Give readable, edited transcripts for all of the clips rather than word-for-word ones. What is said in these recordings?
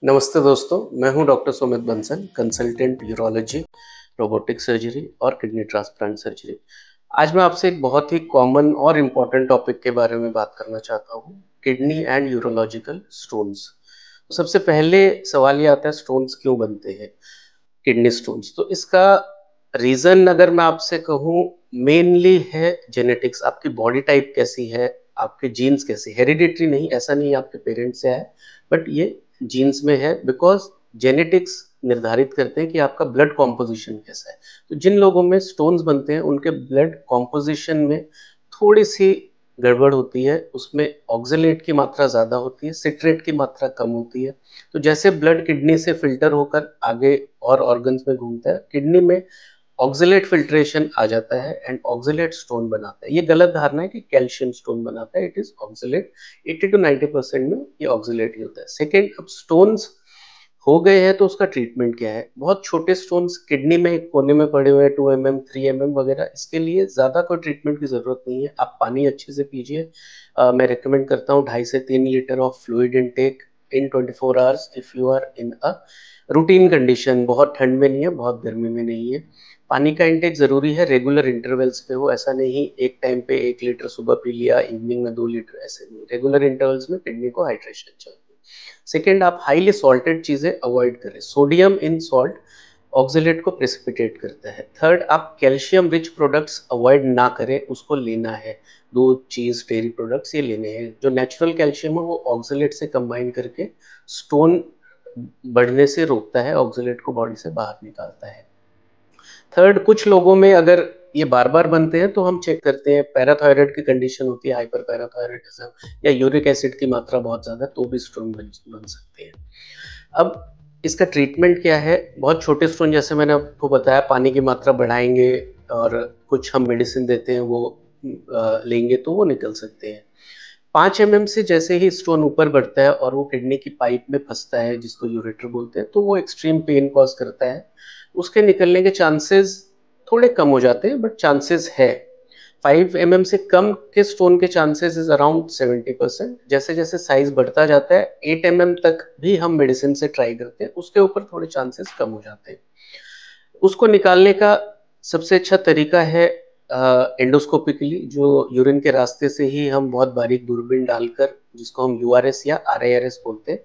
नमस्ते दोस्तों, मैं हूं doctor Sumit Bansal, consultant urology, robotic surgery और किडनी ट्रांसप्लांट सर्जरी। आज मैं आपसे एक बहुत ही कॉमन और इम्पोर्टेंट टॉपिक के बारे में बात करना चाहता हूं, किडनी एंड यूरोलॉजिकल स्टोन्स। सबसे पहले सवाल ये आता है, स्टोन्स क्यों बनते हैं, किडनी स्टोन्स? तो इसका रीज़न अगर मैं आपसे कहूँ, मेनली है जेनेटिक्स। आपकी बॉडी टाइप कैसी है, आपके जीन्स कैसे, हेरिडिटरी नहीं, ऐसा नहीं है आपके पेरेंट्स से है, बट ये जीन्स में है। बिकॉज जेनेटिक्स निर्धारित करते हैं कि आपका ब्लड कॉम्पोजिशन कैसा है। तो जिन लोगों में स्टोन्स बनते हैं उनके ब्लड कॉम्पोजिशन में थोड़ी सी गड़बड़ होती है, उसमें ऑक्जेलेट की मात्रा ज़्यादा होती है, सिट्रेट की मात्रा कम होती है। तो जैसे ब्लड किडनी से फिल्टर होकर आगे और ऑर्गन्स में घूमता है, किडनी में ऑक्जेलेट फिल्ट्रेशन आ जाता है एंड ऑक्जेलेट स्टोन बनाता है। ये गलत धारणा है कि कैल्शियम स्टोन बनाता है, इट इज ऑक्जेलेट। 80 to 90% में ये ऑक्जेलेट ही होता है। सेकेंड, अब स्टोन्स हो गए हैं तो उसका ट्रीटमेंट क्या है? बहुत छोटे स्टोन्स किडनी में एक कोने में पड़े हुए हैं, 2 mm 3 mm वगैरह, इसके लिए ज़्यादा कोई ट्रीटमेंट की ज़रूरत नहीं है। आप पानी अच्छे से पीजिए। मैं रिकमेंड करता हूँ 2.5 से 3 litre of fluid intake in 24 hours if you are in a routine condition. बहुत ठंड में नहीं है, बहुत गर्मी में नहीं है। पानी का इंटेक ज़रूरी है, रेगुलर इंटरवल्स पे हो। ऐसा नहीं एक टाइम पे 1 लीटर सुबह पी लिया, इवनिंग में 2 लीटर, ऐसे नहीं। रेगुलर इंटरवल्स में किडनी को हाइड्रेशन चाहिए। सेकेंड, आप हाईली सॉल्टेड चीज़ें अवॉइड करें। सोडियम इन सॉल्ट ऑक्जेलेट को प्रेसिपिटेट करता है। थर्ड, आप कैल्शियम रिच प्रोडक्ट्स अवॉइड ना करें, उसको लेना है। दूध, चीज़, डेयरी प्रोडक्ट्स ये लेने हैं। जो नेचुरल कैल्शियम है वो ऑक्जेलेट से कंबाइन करके स्टोन बढ़ने से रोकता है, ऑक्जेलेट को बॉडी से बाहर निकालता है। थर्ड, कुछ लोगों में अगर ये बार बार बनते हैं तो हम चेक करते हैं, पैराथायराइड की कंडीशन होती है, हाइपर पैराथायराइडिज्म, या यूरिक एसिड की मात्रा बहुत ज़्यादा, तो भी स्टोन बन सकते हैं। अब इसका ट्रीटमेंट क्या है? बहुत छोटे स्टोन, जैसे मैंने आपको बताया, पानी की मात्रा बढ़ाएंगे और कुछ हम मेडिसिन देते हैं, वो लेंगे तो वो निकल सकते हैं। 5 mm से जैसे ही स्टोन ऊपर बढ़ता है और वो किडनी की पाइप में फंसता है, जिसको यूरेटर बोलते हैं, तो वो एक्सट्रीम पेन कॉज करता है। उसके निकलने के चांसेस थोड़े कम हो जाते हैं, बट चांसेस है। 5 mm से कम के स्टोन के चांसेस इज अराउंड 70%। जैसे जैसे साइज बढ़ता जाता है, 8 mm तक भी हम मेडिसिन से ट्राई करते हैं, उसके ऊपर थोड़े चांसेस कम हो जाते हैं। उसको निकालने का सबसे अच्छा तरीका है एंडोस्कोपिकली, जो यूरिन के रास्ते से ही हम बहुत बारीक दूरबीन डालकर, जिसको हम यूआरएस या आरआईआरएस बोलते हैं,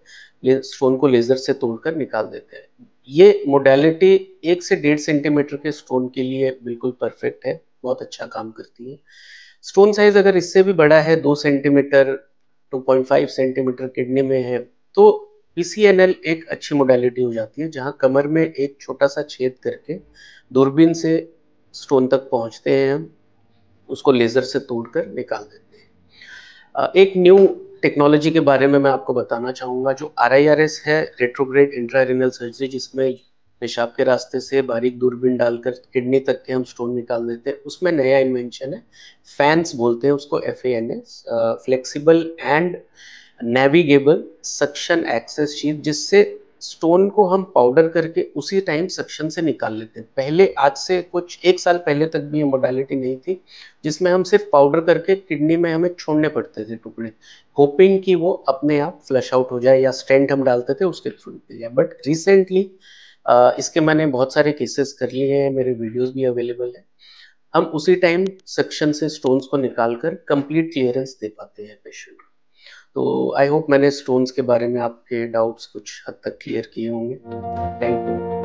ये स्टोन को लेजर से तोड़कर निकाल देते हैं। ये मोडेलिटी 1 से 1.5 सेंटीमीटर के स्टोन के लिए बिल्कुल परफेक्ट है, बहुत अच्छा काम करती है। स्टोन साइज अगर इससे भी बड़ा है, 2 सेंटीमीटर, 2.5 सेंटीमीटर किडनी में है, तो पीसीएनएल एक अच्छी मोडेलिटी हो जाती है, जहां कमर में एक छोटा सा छेद करके दूरबीन से स्टोन तक पहुंचते हैं हम, उसको लेजर से तोड़कर निकाल देते हैं। एक न्यू टेक्नोलॉजी के बारे में मैं आपको बताना चाहूँगा, जो आरआईआरएस है, रेट्रोग्रेड इंट्रारेनल सर्जरी, जिसमें पेशाब के रास्ते से बारीक दूरबीन डालकर किडनी तक के हम स्टोन निकाल देते हैं। उसमें नया इन्वेंशन है, फैंस बोलते हैं उसको, FANS, flexible and navigable suction access sheet, जिससे स्टोन को हम पाउडर करके उसी टाइम सक्शन से निकाल लेते हैं। पहले, आज से कुछ 1 साल पहले तक भी ये मोडालिटी नहीं थी, जिसमें हम सिर्फ पाउडर करके किडनी में हमें छोड़ने पड़ते थे टुकड़े, होपिंग कि वो अपने आप फ्लश आउट हो जाए, या स्टेंट हम डालते थे उसके थ्रू निकल जाए। बट रिसेंटली इसके मैंने बहुत सारे केसेस कर लिए हैं, मेरे वीडियोस भी अवेलेबल है। हम उसी टाइम सक्शन से स्टोन्स को निकालकर कंप्लीट क्लियरेंस दे पाते हैं पेशेंट को। तो आई होप मैंने स्टोन्स के बारे में आपके डाउट्स कुछ हद तक क्लियर किए होंगे। Thank you.